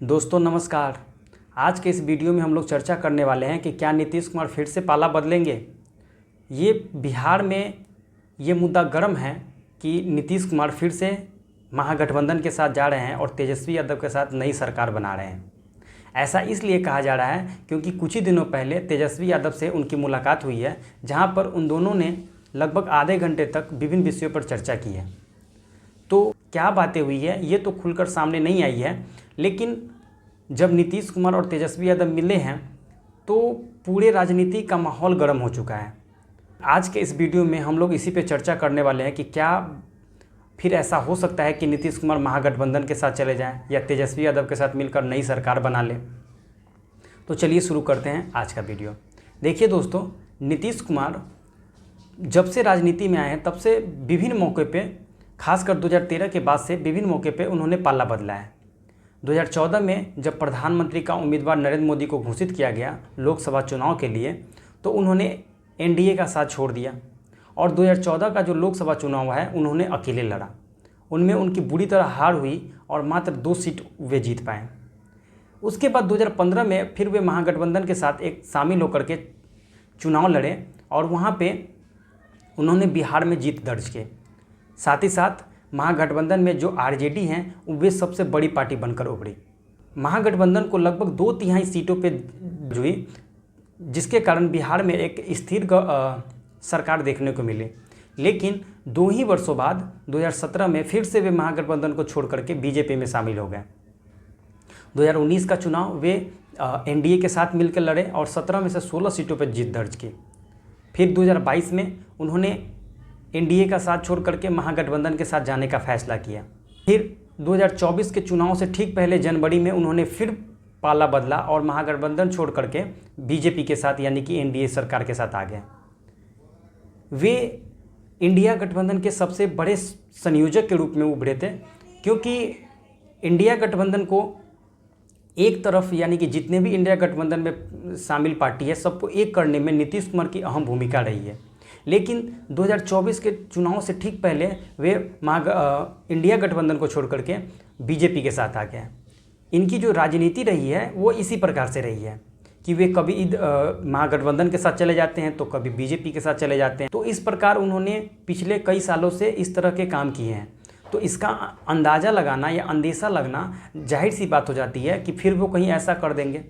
दोस्तों नमस्कार। आज के इस वीडियो में हम लोग चर्चा करने वाले हैं कि क्या नीतीश कुमार फिर से पाला बदलेंगे। ये बिहार में ये मुद्दा गर्म है कि नीतीश कुमार फिर से महागठबंधन के साथ जा रहे हैं और तेजस्वी यादव के साथ नई सरकार बना रहे हैं। ऐसा इसलिए कहा जा रहा है क्योंकि कुछ ही दिनों पहले तेजस्वी यादव से उनकी मुलाकात हुई है, जहां पर उन दोनों ने लगभग आधे घंटे तक विभिन्न विषयों पर चर्चा की है। तो क्या बातें हुई है ये तो खुलकर सामने नहीं आई है, लेकिन जब नीतीश कुमार और तेजस्वी यादव मिले हैं तो पूरे राजनीति का माहौल गर्म हो चुका है। आज के इस वीडियो में हम लोग इसी पे चर्चा करने वाले हैं कि क्या फिर ऐसा हो सकता है कि नीतीश कुमार महागठबंधन के साथ चले जाएं या तेजस्वी यादव के साथ मिलकर नई सरकार बना लें। तो चलिए शुरू करते हैं आज का वीडियो। देखिए दोस्तों, नीतीश कुमार जब से राजनीति में आए हैं तब से विभिन्न मौके पे, खासकर 2013 के बाद से विभिन्न मौके पे उन्होंने पाला बदला है। 2014 में जब प्रधानमंत्री का उम्मीदवार नरेंद्र मोदी को घोषित किया गया लोकसभा चुनाव के लिए, तो उन्होंने एनडीए का साथ छोड़ दिया और 2014 का जो लोकसभा चुनाव है उन्होंने अकेले लड़ा। उनमें उनकी बुरी तरह हार हुई और मात्र 2 सीट वे जीत पाए। उसके बाद 2015 में फिर वे महागठबंधन के साथ एक शामिल होकर के चुनाव लड़े और वहाँ पे उन्होंने बिहार में जीत दर्ज की। साथ ही साथ महागठबंधन में जो आरजेडी हैं वे सबसे बड़ी पार्टी बनकर उभरी। महागठबंधन को लगभग 2/3 सीटों पे हुई, जिसके कारण बिहार में एक स्थिर सरकार देखने को मिली। लेकिन 2 ही वर्षों बाद 2017 में फिर से वे महागठबंधन को छोड़ करके बीजेपी में शामिल हो गए। 2019 का चुनाव वे एनडीए के साथ मिलकर लड़े और 17 में से 16 सीटों पर जीत दर्ज की। फिर 2022 में उन्होंने एनडीए का साथ छोड़ करके महागठबंधन के साथ जाने का फैसला किया। फिर 2024 के चुनाव से ठीक पहले जनवरी में उन्होंने फिर पाला बदला और महागठबंधन छोड़ करके बीजेपी के साथ यानी कि एनडीए सरकार के साथ आ गए। वे इंडिया गठबंधन के सबसे बड़े संयोजक के रूप में उभरे थे, क्योंकि इंडिया गठबंधन को एक तरफ यानी कि जितने भी इंडिया गठबंधन में शामिल पार्टी है सबको एक करने में नीतीश कुमार की अहम भूमिका रही है। लेकिन 2024 के चुनाव से ठीक पहले वे इंडिया गठबंधन को छोड़ करके बीजेपी के साथ आ गए। इनकी जो राजनीति रही है वो इसी प्रकार से रही है कि वे कभी महागठबंधन के साथ चले जाते हैं तो कभी बीजेपी के साथ चले जाते हैं। तो इस प्रकार उन्होंने पिछले कई सालों से इस तरह के काम किए हैं। तो इसका अंदाज़ा लगाना या अंदेशा लगना जाहिर सी बात हो जाती है कि फिर वो कहीं ऐसा कर देंगे।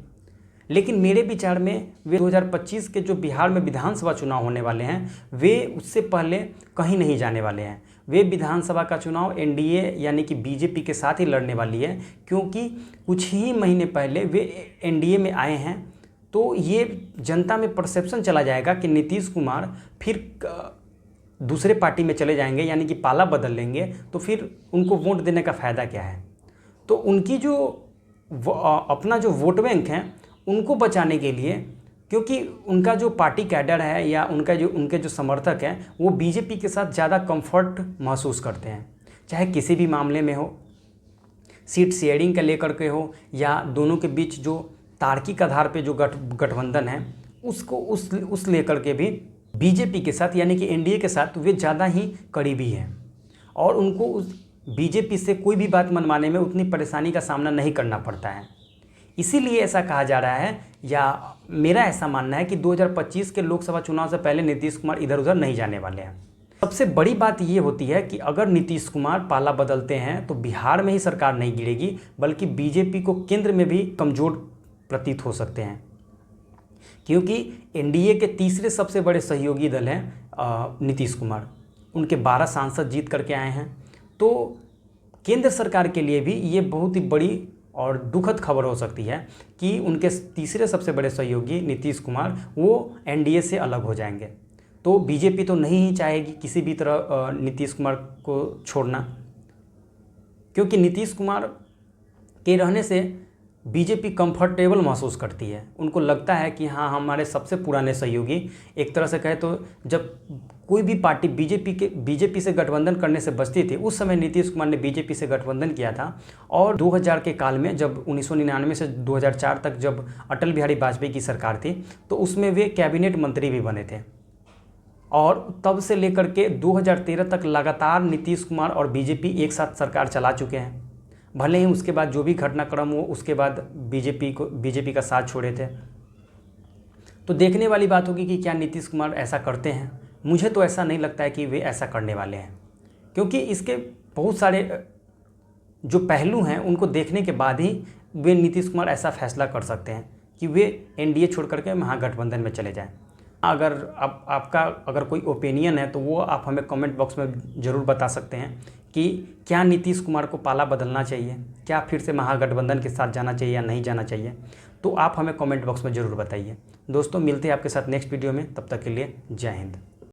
लेकिन मेरे विचार में वे 2025 के जो बिहार में विधानसभा चुनाव होने वाले हैं वे उससे पहले कहीं नहीं जाने वाले हैं। वे विधानसभा का चुनाव एनडीए यानी कि बीजेपी के साथ ही लड़ने वाली है, क्योंकि कुछ ही महीने पहले वे एनडीए में आए हैं। तो ये जनता में परसेप्शन चला जाएगा कि नीतीश कुमार फिर दूसरे पार्टी में चले जाएंगे यानी कि पाला बदल लेंगे, तो फिर उनको वोट देने का फ़ायदा क्या है। तो उनकी जो अपना जो वोट बैंक है उनको बचाने के लिए, क्योंकि उनका जो पार्टी कैडर है या उनके जो समर्थक हैं वो बीजेपी के साथ ज़्यादा कंफर्ट महसूस करते हैं, चाहे किसी भी मामले में हो, सीट शेयरिंग का लेकर के हो या दोनों के बीच जो तार्किक आधार पे जो गठबंधन है उसको उस लेकर के भी बीजेपी के साथ यानी कि एनडीए के साथ वे ज़्यादा ही करीबी हैं और उनको उस बीजेपी से कोई भी बात मनवाने में उतनी परेशानी का सामना नहीं करना पड़ता है। इसीलिए ऐसा कहा जा रहा है या मेरा ऐसा मानना है कि 2025 के लोकसभा चुनाव से पहले नीतीश कुमार इधर उधर नहीं जाने वाले हैं। सबसे बड़ी बात ये होती है कि अगर नीतीश कुमार पाला बदलते हैं तो बिहार में ही सरकार नहीं गिरेगी, बल्कि बीजेपी को केंद्र में भी कमज़ोर प्रतीत हो सकते हैं, क्योंकि एनडीए के तीसरे सबसे बड़े सहयोगी दल हैं नीतीश कुमार। उनके 12 सांसद जीत करके आए हैं। तो केंद्र सरकार के लिए भी ये बहुत ही बड़ी और दुखद खबर हो सकती है कि उनके तीसरे सबसे बड़े सहयोगी नीतीश कुमार वो एनडीए से अलग हो जाएंगे। तो बीजेपी तो नहीं ही चाहेगी किसी भी तरह नीतीश कुमार को छोड़ना, क्योंकि नीतीश कुमार के रहने से बीजेपी कंफर्टेबल महसूस करती है। उनको लगता है कि हाँ, हमारे सबसे पुराने सहयोगी, एक तरह से कहे तो जब कोई भी पार्टी बीजेपी से गठबंधन करने से बचती थी उस समय नीतीश कुमार ने बीजेपी से गठबंधन किया था। और 2000 के काल में जब 1999 से 2004 तक जब अटल बिहारी वाजपेयी की सरकार थी तो उसमें वे कैबिनेट मंत्री भी बने थे। और तब से लेकर के 2013 तक लगातार नीतीश कुमार और बीजेपी एक साथ सरकार चला चुके हैं। भले ही उसके बाद जो भी घटनाक्रम हो उसके बाद बीजेपी का साथ छोड़े थे। तो देखने वाली बात होगी कि क्या नीतीश कुमार ऐसा करते हैं। मुझे तो ऐसा नहीं लगता है कि वे ऐसा करने वाले हैं, क्योंकि इसके बहुत सारे जो पहलू हैं उनको देखने के बाद ही वे नीतीश कुमार ऐसा फैसला कर सकते हैं कि वे एनडीए छोड़ करके महागठबंधन में चले जाएं। अगर आपका अगर कोई ओपिनियन है तो वो आप हमें कमेंट बॉक्स में ज़रूर बता सकते हैं कि क्या नीतीश कुमार को पाला बदलना चाहिए, क्या फिर से महागठबंधन के साथ जाना चाहिए या नहीं जाना चाहिए। तो आप हमें कमेंट बॉक्स में ज़रूर बताइए। दोस्तों मिलते हैं आपके साथ नेक्स्ट वीडियो में, तब तक के लिए जय हिंद।